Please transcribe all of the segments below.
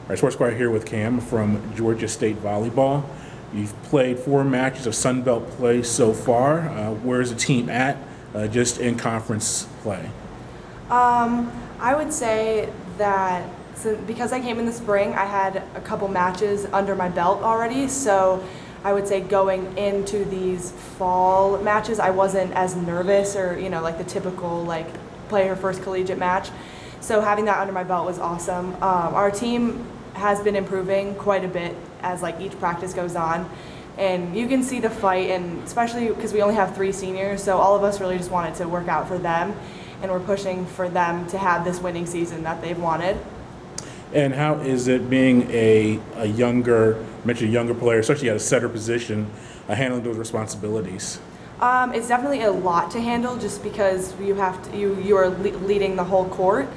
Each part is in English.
Our Sports Inquirer here with Cam from Georgia State Volleyball. You've played 4 matches of Sun Belt play so far. Where's the team at just in conference play? I would say that because I came in the spring, I had a couple matches under my belt already. So I would say going into these fall matches, I wasn't as nervous or, like the typical play her first collegiate match. So having that under my belt was awesome. Our team has been improving quite a bit as each practice goes on, and you can see the fight, and especially because we only have 3 seniors, so all of us really just wanted to work out for them, and we're pushing for them to have this winning season that they've wanted. And how is it being a younger player, especially at a setter position, handling those responsibilities? It's definitely a lot to handle just because you are leading the whole court,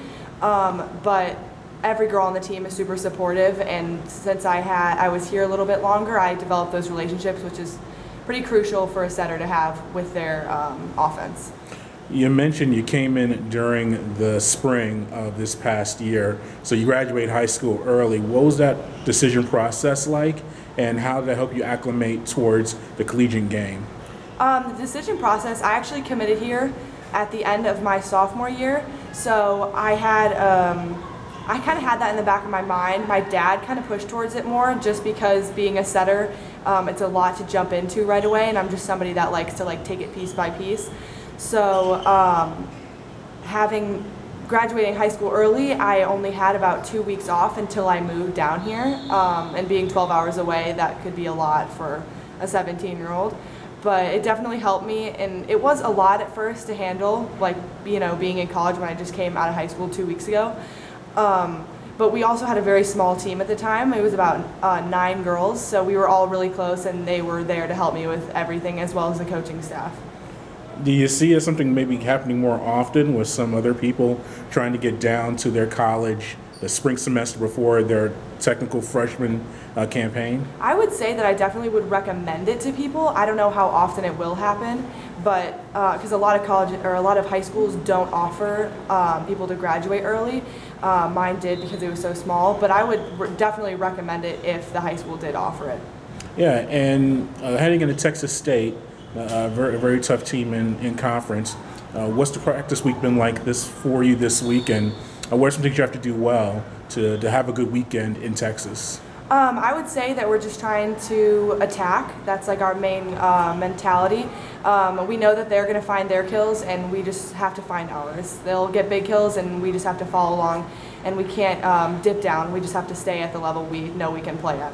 but every girl on the team is super supportive, and since I was here a little bit longer, I developed those relationships, which is pretty crucial for a setter to have with their offense. You mentioned you came in during the spring of this past year, so you graduated high school early. What was that decision process like, and how did that help you acclimate towards the collegiate game? The decision process, I actually committed here at the end of my sophomore year, so I kind of had that in the back of my mind. My dad kind of pushed towards it more just because being a setter, it's a lot to jump into right away, and I'm just somebody that likes to take it piece by piece. So graduating high school early, I only had about 2 weeks off until I moved down here, and being 12 hours away, that could be a lot for a 17-year-old. But it definitely helped me, and it was a lot at first to handle, being in college when I just came out of high school 2 weeks ago. But we also had a very small team at the time. It was about 9 girls, so we were all really close, and they were there to help me with everything as well as the coaching staff. Do you see as something maybe happening more often with some other people trying to get down to their college the spring semester before their technical freshman campaign? I would say that I definitely would recommend it to people. I don't know how often it will happen, but because a lot of high schools don't offer people to graduate early. Mine did because it was so small, but I would definitely recommend it if the high school did offer it. Yeah, and heading into Texas State, a very tough team in conference. What's the practice week been like for you this week, and what are some things you have to do well to have a good weekend in Texas? I would say that we're just trying to attack. That's our main mentality. We know that they're going to find their kills, and we just have to find ours. They'll get big kills, and we just have to follow along, and we can't dip down. We just have to stay at the level we know we can play at.